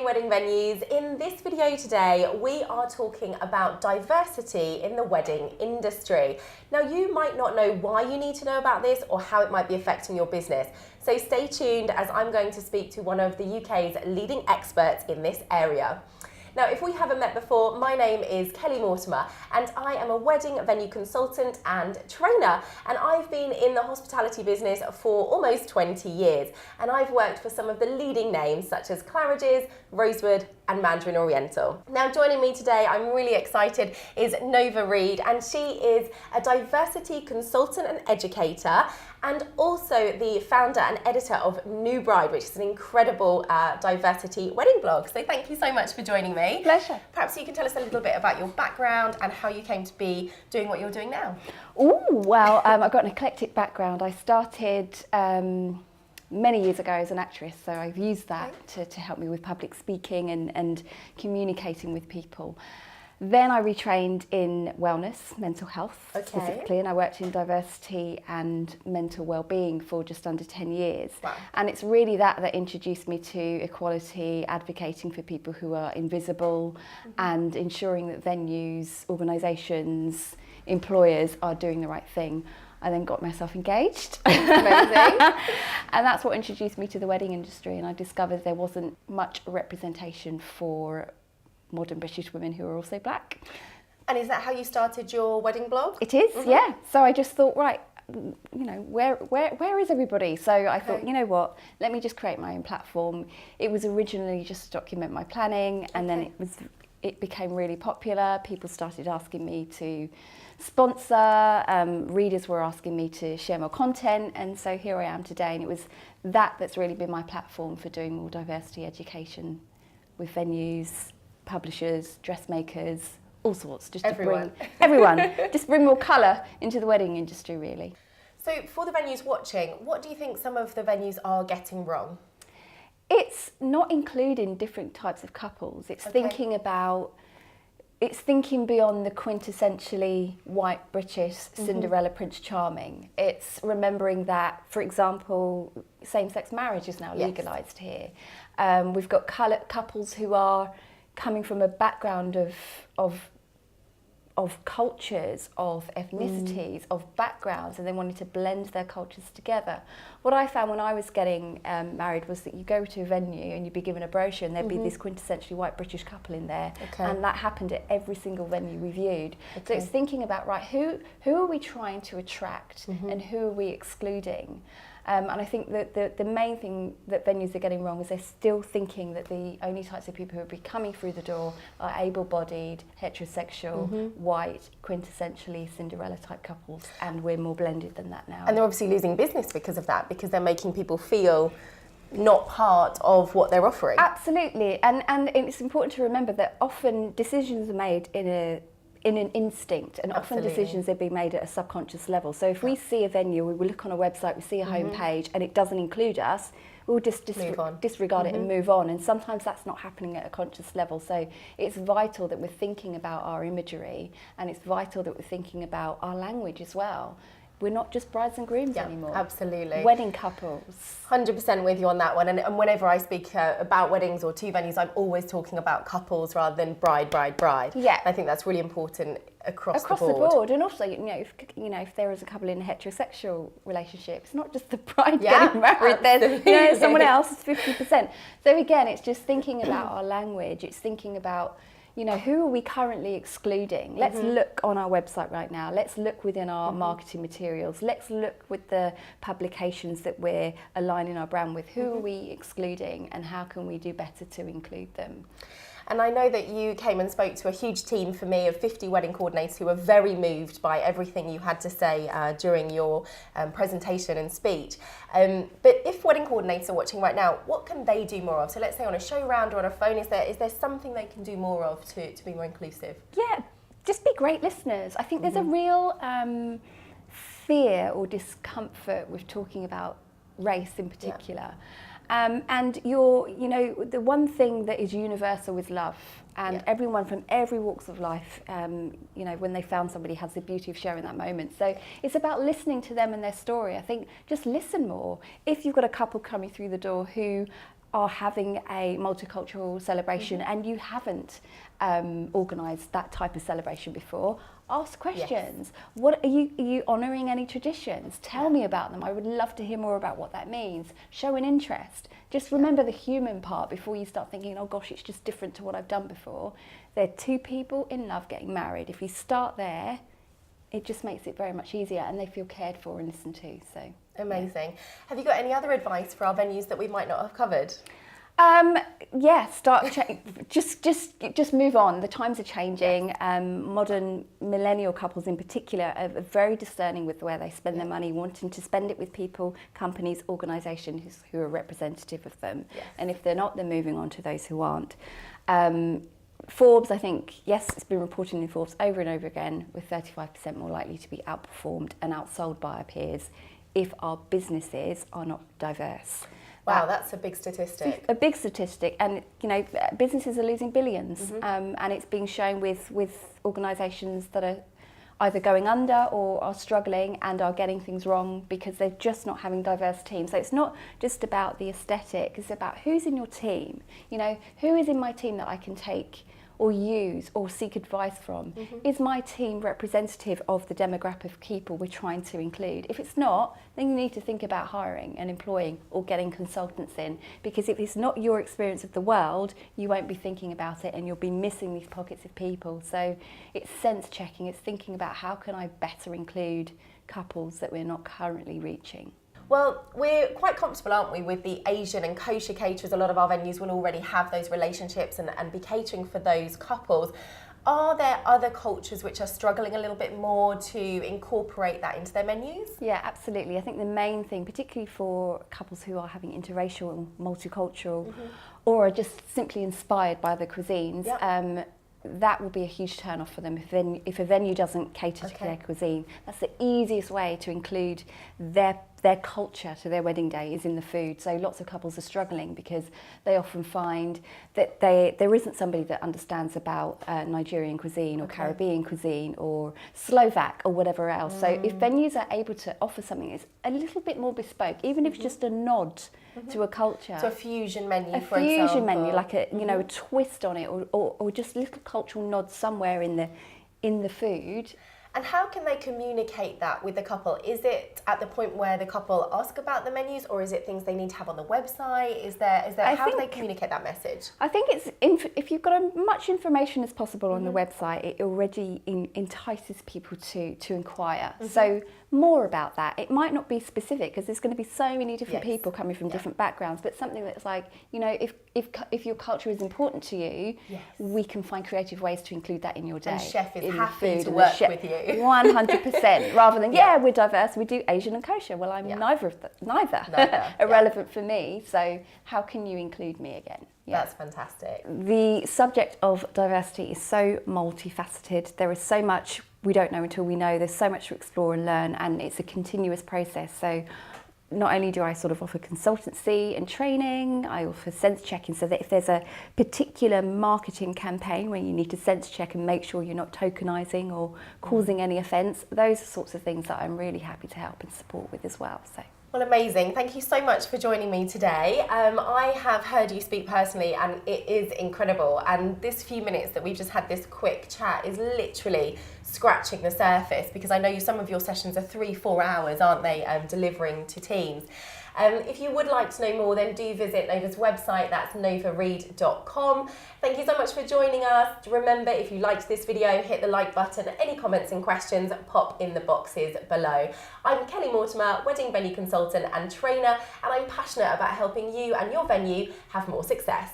morning, wedding venues. In this video today, we are talking about diversity in the wedding industry. Now, you might not know why you need to know about this or how it might be affecting your business. So stay tuned as I'm going to speak to one of the UK's leading experts in this area. Now, if we haven't met before, my name is Kelly Mortimer and I am a wedding venue consultant and trainer, and I've been in the hospitality business for almost 20 years, and I've worked for some of the leading names such as Claridge's, Rosewood and Mandarin Oriental. Now, joining me today, I'm really excited, is Nova Reid, and she is a diversity consultant and educator, and also the founder and editor of New Bride, which is an incredible diversity wedding blog. So thank you so much for joining me. Pleasure. Perhaps you can tell us a little bit about your background and how you came to be doing what you're doing now. Oh, well, I've got an eclectic background. I started many years ago as an actress, so I've used that to help me with public speaking and communicating with people. Then I retrained in wellness, mental health specifically, and I worked in diversity and mental well-being for just under 10 years. Wow. And it's really that introduced me to equality, advocating for people who are invisible, and ensuring that venues, organisations, employers are doing the right thing. I then got myself engaged. Amazing. And that's what introduced me to the wedding industry, and I discovered there wasn't much representation for modern British women who are also black. And is that how you started your wedding blog? It is, yeah. So I just thought, right, you know, where is everybody? So I thought, you know what, let me just create my own platform. It was originally just to document my planning, and then it became really popular. People started asking me to sponsor, readers were asking me to share more content, and so here I am today. And it was that's really been my platform for doing more diversity education with venues, publishers, dressmakers, all sorts, just everyone. To bring everyone, just bring more colour into the wedding industry, really. So for the venues watching, what do you think some of the venues are getting wrong? It's not including different types of couples. It's thinking beyond the quintessentially white British Cinderella Prince Charming. It's remembering that, for example, same-sex marriage is now legalised here. We've got couples who are coming from a background of cultures, of ethnicities, of backgrounds, and they wanted to blend their cultures together. What I found when I was getting married was that you go to a venue and you'd be given a brochure and there'd be this quintessentially white British couple in there, and that happened at every single venue we viewed. So it's thinking about, right, who are we trying to attract and who are we excluding? And I think that the main thing that venues are getting wrong is they're still thinking that the only types of people who will be coming through the door are able-bodied, heterosexual, white, quintessentially Cinderella-type couples, and we're more blended than that now. And they're obviously losing business because of that, because they're making people feel not part of what they're offering. Absolutely, and it's important to remember that often decisions are made in an instinct, and often decisions are being made at a subconscious level. So if we see a venue, we look on a website, we see a homepage, and it doesn't include us, we'll just disregard it and move on. And sometimes that's not happening at a conscious level. So it's vital that we're thinking about our imagery, and it's vital that we're thinking about our language as well. We're not just brides and grooms anymore. Absolutely. Wedding couples. 100% with you on that one. And whenever I speak about weddings or to venues, I'm always talking about couples rather than bride. Yeah. I think that's really important across the board. Across the board. And also, if there is a couple in a heterosexual relationship, it's not just the bride getting married. There's someone else. It's 50%. So again, it's just thinking about our language. It's thinking about, who are we currently excluding? Let's look on our website right now. Let's look within our marketing materials. Let's look with the publications that we're aligning our brand with. Who are we excluding, and how can we do better to include them? And I know that you came and spoke to a huge team for me of 50 wedding coordinators who were very moved by everything you had to say during your presentation and speech. But if wedding coordinators are watching right now, what can they do more of? So let's say on a show round or on a phone, is there something they can do more of to be more inclusive? Yeah, just be great listeners. I think there's a real fear or discomfort with talking about race in particular. And the one thing that is universal is love. And everyone from every walks of life, when they found somebody, has the beauty of sharing that moment. So it's about listening to them and their story. I think just listen more. If you've got a couple coming through the door who are having a multicultural celebration and you haven't organised that type of celebration before, ask questions. What are you honouring any traditions? Tell me about them. I would love to hear more about what that means. Show an interest. Just remember the human part before you start thinking, oh gosh, it's just different to what I've done before. They're two people in love getting married. If you start there, it just makes it very much easier and they feel cared for and listened to. So amazing. Have you got any other advice for our venues that we might not have covered? Just move on. The times are changing. Modern millennial couples in particular are very discerning with where they spend their money, wanting to spend it with people, companies, organisations who are representative of them. And if they're not, they're moving on to those who aren't. Forbes, I think, yes, it's been reported in Forbes over and over again, we're 35% more likely to be outperformed and outsold by our peers if our businesses are not diverse. Wow, that's a big statistic. A big statistic, and you know, businesses are losing billions, and it's being shown with organisations that are either going under or are struggling and are getting things wrong because they're just not having diverse teams. So it's not just about the aesthetic, it's about who's in your team. You know, who is in my team that I can take or use or seek advice from? Is my team representative of the demographic of people we're trying to include? If it's not, then you need to think about hiring and employing or getting consultants in, because if it's not your experience of the world, you won't be thinking about it and you'll be missing these pockets of people. So it's sense checking, it's thinking about how can I better include couples that we're not currently reaching. Well, we're quite comfortable, aren't we, with the Asian and kosher caterers. A lot of our venues will already have those relationships and be catering for those couples. Are there other cultures which are struggling a little bit more to incorporate that into their menus? Yeah, absolutely. I think the main thing, particularly for couples who are having interracial and multicultural or are just simply inspired by the cuisines, that will be a huge turn-off for them if a venue doesn't cater to their cuisine. That's the easiest way to include their culture to their wedding day is in the food. So lots of couples are struggling because they often find that there isn't somebody that understands about Nigerian cuisine or Caribbean cuisine or Slovak or whatever else. So if venues are able to offer something that's a little bit more bespoke, even if it's just a nod to a culture. So a fusion menu, for example. A fusion menu, like a a twist on it, or just little cultural nods somewhere in the food. And how can they communicate that with the couple? Is it at the point where the couple ask about the menus, or is it things they need to have on the website? How do they communicate that message? I think it's if you've got as much information as possible on the website, it already entices people to inquire. So more about that. It might not be specific because there's going to be so many different people coming from different backgrounds, but something that's like, you know, if your culture is important to you, we can find creative ways to include that in your day. And chef is happy to work with you. 100%, rather than we're diverse, we do Asian and kosher. Well, I'm neither irrelevant for me, so how can you include me again? That's fantastic. The subject of diversity is so multifaceted. There is so much we don't know until we know. There's so much to explore and learn, and it's a continuous process. So not only do I sort of offer consultancy and training, I offer sense checking, so that if there's a particular marketing campaign where you need to sense check and make sure you're not tokenizing or causing any offence, those are sorts of things that I'm really happy to help and support with as well. So. Well, amazing. Thank you so much for joining me today. I have heard you speak personally and it is incredible. And this few minutes that we've just had this quick chat is literally scratching the surface, because I know some of your sessions are 3-4 hours, aren't they, delivering to teams. If you would like to know more, then do visit Nova's website, that's novaread.com. Thank you so much for joining us. Remember, if you liked this video, hit the like button. Any comments and questions, pop in the boxes below. I'm Kelly Mortimer, wedding venue consultant and trainer, and I'm passionate about helping you and your venue have more success.